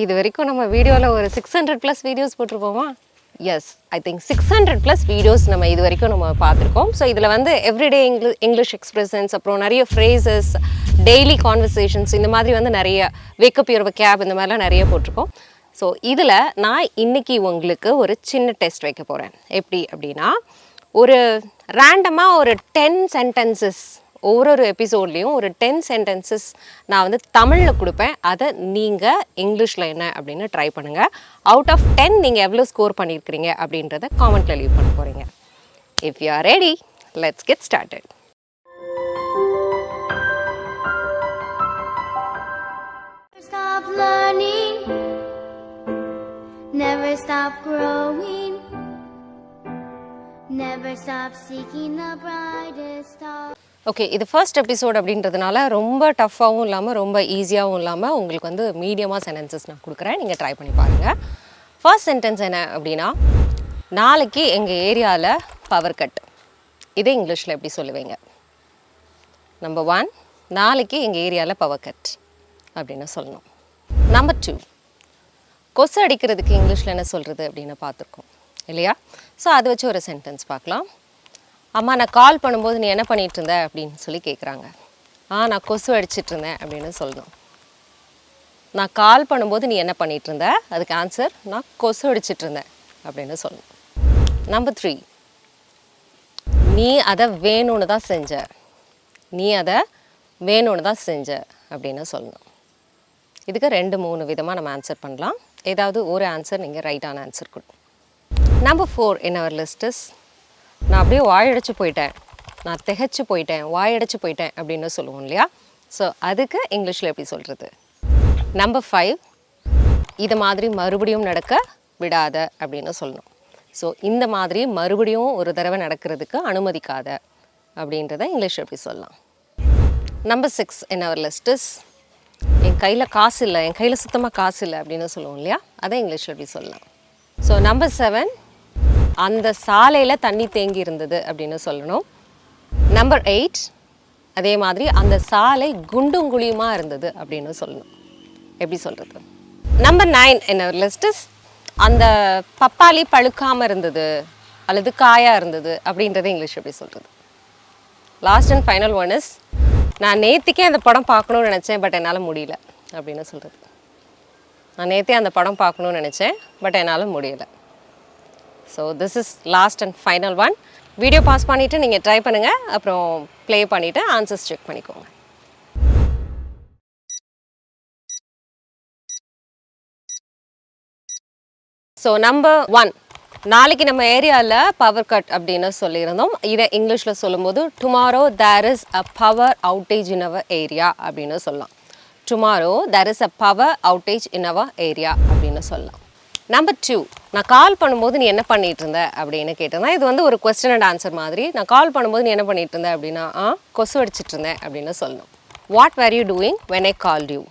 இது வரைக்கும் நம்ம வீடியோவில் ஒரு 600+ வீடியோஸ் போட்டிருப்போமா? எஸ், ஐ திங்க் 600+ வீடியோஸ் நம்ம இது வரைக்கும் நம்ம பார்த்துருக்கோம். ஸோ இதில் வந்து எவ்ரிடே இங்கிலீஷ் எக்ஸ்பிரஷன்ஸ், அப்புறம் நிறைய ஃப்ரேசஸ், டெய்லி கான்வர்சேஷன்ஸ், இந்த மாதிரி வந்து நிறைய வேக்கப் யுவர் கேப், இந்த மாதிரிலாம் நிறைய போட்டிருக்கோம். ஸோ இதில் நான் இன்றைக்கி உங்களுக்கு ஒரு சின்ன டெஸ்ட் வைக்க போகிறேன். எப்படி அப்படின்னா, ஒரு ரேண்டமாக ஒரு 10 சென்டென்சஸ் ஒவ்வொரு எபிசோட்லேயும் ஒரு 10 சென்டென்சஸ் நான் வந்து தமிழில் கொடுப்பேன். அதை நீங்கள் இங்கிலீஷில் என்ன அப்படின்னு ட்ரை பண்ணுங்கள். அவுட் ஆஃப் 10 நீங்கள் எவ்வளோ ஸ்கோர் பண்ணியிருக்கிறீங்க அப்படின்றத காமெண்ட்டில் லீவ் பண்ண போகிறீங்க. If you are ready, let's get started. Stop learning, never stop growing, never stop seeking the brightest star. Okay, இது ஃபர்ஸ்ட் எபிசோட் அப்படின்றதுனால ரொம்ப டஃப்பாகவும் இல்லாமல் ரொம்ப ஈஸியாகவும் இல்லாமல் உங்களுக்கு வந்து மீடியமாக சென்டென்சஸ் நான் கொடுக்குறேன். நீங்கள் ட்ரை பண்ணி பாருங்கள். ஃபர்ஸ்ட் சென்டென்ஸ் என்ன அப்படின்னா, நாளைக்கு எங்கள் ஏரியாவில் பவர் கட். இதே இங்கிலீஷில் எப்படி சொல்லுவீங்க? நம்பர் 1, நாளைக்கு எங்கள் ஏரியாவில் பவர் கட் அப்படின்னு சொல்லணும். நம்பர் 2, கொசு அடிக்கிறதுக்கு இங்கிலீஷில் என்ன சொல்கிறது அப்படின்னு பார்த்துருக்கோம் இல்லையா? ஸோ அதை வச்சு ஒரு சென்டென்ஸ் பார்க்கலாம். அம்மா, நான் கால் பண்ணும்போது நீ என்ன பண்ணிகிட்டு இருந்த அப்படின்னு சொல்லி கேட்குறாங்க. நான் கொசு அடிச்சிட்டு இருந்தேன் அப்படின்னு சொல்லணும். நான் கால் பண்ணும்போது நீ என்ன பண்ணிகிட்டு இருந்த, அதுக்கு ஆன்சர் நான் கொசு அடிச்சிட்டு இருந்தேன் அப்படின்னு சொல்லணும். நம்பர் 3, நீ அதை வேணும்னு தான் செஞ்ச, நீ அதை வேணும்னு தான் செஞ்ச அப்படின்னு சொல்லணும். இதுக்கு 2-3 விதமாக நம்ம ஆன்சர் பண்ணலாம். ஏதாவது ஒரு ஆன்சர் நீங்கள் ரைட்டான ஆன்சர் கொடு. Number 4 in our list is, நான் அப்படியே வாயடைச்சு போயிட்டேன், நான் திகைச்சு போயிட்டேன், வாயடைச்சு போயிட்டேன் அப்படின்னு சொல்லுவோம் இல்லையா? ஸோ அதுக்கு இங்கிலீஷில் எப்படி சொல்கிறது? நம்பர் 5, இது மாதிரி மறுபடியும் நடக்க விடாத அப்படின்னு சொல்லணும். ஸோ இந்த மாதிரி மறுபடியும் ஒரு தடவை நடக்கிறதுக்கு அனுமதிக்காத அப்படின்றத இங்கிலீஷ் எப்படி சொல்லலாம்? Number 6 in our list is, என் கையில் காசு இல்லை, என் கையில் சுத்தமாக காசு இல்லை அப்படின்னு சொல்லுவோம் இல்லையா? அதை இங்கிலீஷில் எப்படி சொல்லலாம்? ஸோ நம்பர் 7, அந்த சாலையில் தண்ணி தேங்கி இருந்தது அப்படின்னு சொல்லணும். நம்பர் 8, அதே மாதிரி அந்த சாலை குண்டும் குழியுமாக இருந்தது அப்படின்னு சொல்லணும். எப்படி சொல்கிறது? Number 9 in our list is, அந்த பப்பாளி பழுக்காமல் இருந்தது அல்லது காயாக இருந்தது அப்படின்றத இங்கிலீஷ் எப்படி சொல்கிறது? Last and final one is, நான் நேற்றுக்கே அந்த படம் பார்க்கணுன்னு நினச்சேன், பட் என்னால் முடியல அப்படின்னு சொல்கிறது. நான் நேற்றே அந்த படம் பார்க்கணுன்னு நினச்சேன், பட் என்னால் முடியலை. So this is last and final one. Video pass பண்ணிவிட்டு நீங்கள் ட்ரை பண்ணுங்கள், அப்புறம் ப்ளே பண்ணிவிட்டு ஆன்சர்ஸ் செக் பண்ணிக்கோங்க. ஸோ நம்பர் 1, நாளைக்கு நம்ம ஏரியாவில் பவர் கட் அப்படின்னு சொல்லியிருந்தோம். இதை இங்கிலீஷில் சொல்லும்போது tomorrow there is a power outage in our area அப்படின்னு சொல்லலாம். Tomorrow there is a power outage in our area அப்படின்னு சொல்லலாம். நம்பர் 2, நான் கால் பண்ணும்போது நீ என்ன பண்ணிகிட்டு இருந்த அப்படின்னு கேட்டிருந்தேன். இது வந்து ஒரு கொஸ்டின் அண்ட் ஆன்சர் மாதிரி. நான் கால் பண்ணும்போது நீ என்ன பண்ணிகிட்டு இருந்த அப்படின்னா, கொசு அடிச்சிட்டு இருந்தேன் அப்படின்னு சொல்லணும். What were you doing when I called you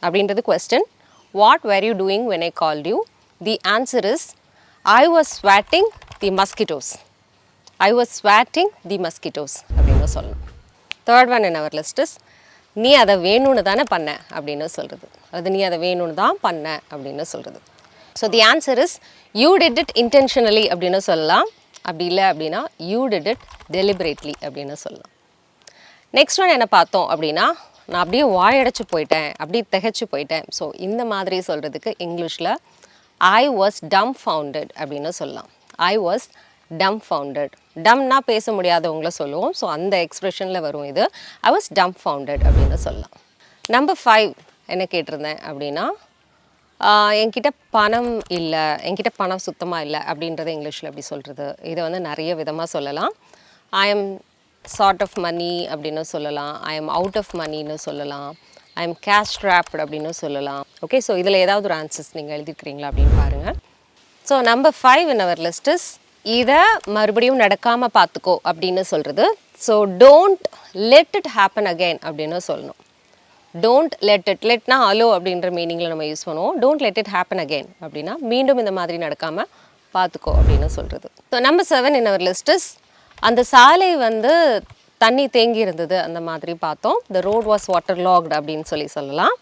அப்படின்றது question. What were you doing when I called you? The answer is, I was swatting the mosquitoes. I was swatting the mosquitoes அப்படின்னு சொல்லணும். Third one in our list is, நீ அதை வேணும்னு தானே பண்ண அப்படின்னு சொல்கிறது. அது நீ அதை வேணும்னு தான் பண்ண அப்படின்னு சொல்கிறது. So the answer is, you did it intentionally அப்படின்னு சொல்லலாம். அப்படி இல்லை அப்படின்னா யூ டிட் இட் டெலிபரேட்லி அப்படின்னு சொல்லலாம். நெக்ஸ்ட் ஒன் என்ன பார்த்தோம் அப்படின்னா, நான் அப்படியே வாயடைச்சு போயிட்டேன், அப்படியே திகைச்சு போயிட்டேன். ஸோ இந்த மாதிரி சொல்கிறதுக்கு இங்கிலீஷில் ஐ வாஸ் டம் ஃபவுண்டட் அப்படின்னு சொல்லலாம். ஐ வாஸ் டம் ஃபவுண்டட். டம்னா பேச முடியாதவங்கள சொல்லுவோம். ஸோ அந்த எக்ஸ்ப்ரெஷனில் வரும் இது. ஐ வாஸ் டம் ஃபவுண்டட் அப்படின்னு சொல்லலாம். நம்பர் 5 என்ன கேட்டிருந்தேன் அப்படின்னா, என்கிட்ட பணம் இல்லை, என்கிட்ட பணம் சுத்தமாக இல்லை அப்படின்றத இங்கிலீஷில் எப்படி சொல்கிறது? இதை வந்து நிறைய விதமாக சொல்லலாம். I am short of money அப்படின்னு சொல்லலாம். ஐ எம் அவுட் ஆஃப் மணின்னு சொல்லலாம். ஐ எம் கேஷ் ட்ராப்ட் அப்படின்னு சொல்லலாம். ஓகே, ஸோ இதில் ஏதாவது ஒரு ஆன்சர்ஸ் நீங்கள் எழுதிருக்கிறீங்களா அப்படின்னு பாருங்கள். So number 5 in our list is, இதை மறுபடியும் நடக்காமல் பார்த்துக்கோ அப்படின்னு சொல்கிறது. So don't let it happen again அப்படின்னு சொல்லணும். டோன்ட் லெட் இட், லெட்னா அலோ அப்படின்ற மீனிங்கில் நம்ம யூஸ் பண்ணுவோம். Don't let it happen again அப்படின்னா மீண்டும் இந்த மாதிரி நடக்காமல் பார்த்துக்கோ அப்படின்னு சொல்கிறது. So number 7 in our list is, அந்த சாலை வந்து தண்ணி தேங்கி இருந்தது அந்த மாதிரி பார்த்தோம். The road was waterlogged அப்படின்னு சொல்லலாம்.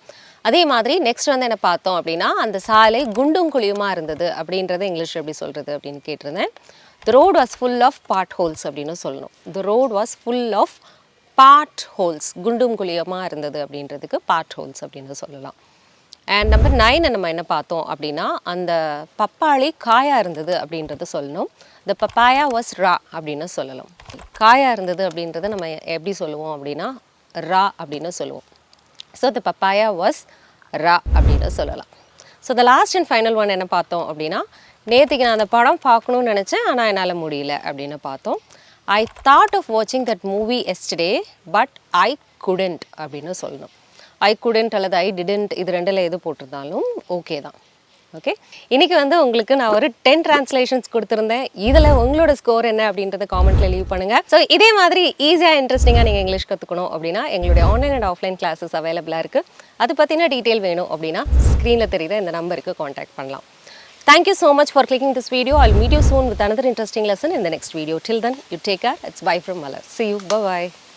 அதே மாதிரி நெக்ஸ்ட் வந்து என்ன பார்த்தோம் அப்படின்னா அந்த சாலை குண்டும் குழியுமா இருந்தது அப்படின்றத இங்கிலீஷ் எப்படி சொல்கிறது அப்படின்னு கேட்டிருந்தேன். The road was full of potholes அப்படின்னு சொல்லணும். The road was full of potholes. குண்டும் குழியுமா இருந்தது அப்படின்றதுக்கு potholes அப்படின்னு சொல்லலாம். அண்ட் நம்பர் 9 நம்ம என்ன பார்த்தோம் அப்படின்னா அந்த பப்பாளி காயாக இருந்தது அப்படின்றது சொல்லணும். The papaya was raw அப்படின்னு சொல்லலாம். காயாக இருந்தது அப்படின்றத நம்ம எப்படி சொல்லுவோம் அப்படின்னா ரா அப்படின்னு சொல்லுவோம். So the papaya was raw அப்படின்னு சொல்லலாம். So the last and final one என்ன பார்த்தோம் அப்படின்னா நேற்றுக்கு நான் அந்த படம் பார்க்கணுன்னு நினச்சேன் ஆனால் என்னால் முடியல அப்படின்னு பார்த்தோம். I thought of watching that movie yesterday but I couldn't அப்படின்னு சொல்லணும். I couldn't அல்லது I didn't இது ரெண்டில் எது போட்டிருந்தாலும் ஓகே தான். ஓகே, இன்றைக்கி வந்து உங்களுக்கு நான் ஒரு 10 ட்ரான்ஸ்லேஷன்ஸ் கொடுத்துருந்தேன். இதில் உங்களோட ஸ்கோர் என்ன அப்படின்றத காமெண்ட்டில் லீவ் பண்ணுங்கள். ஸோ இதே மாதிரி ஈஸியாக இன்ட்ரெஸ்டிங்காக நீங்கள் இங்கிலீஷ் கற்றுக்கணும் அப்படின்னா எங்களுடைய ஆன்லைன் அண்ட் ஆஃப்லைன் கிளாஸஸ் அவைலபிளாக இருக்குது. அது பற்றின டீட்டெயில் வேணும் அப்படின்னா ஸ்க்ரீனில் தெரியுற இந்த நம்பருக்கு காண்டாக்ட் பண்ணலாம். Thank you so much for clicking this video. I'll meet you soon with another interesting lesson in the next video. Till then, you take care. It's bye from Malar. See you. Bye-bye.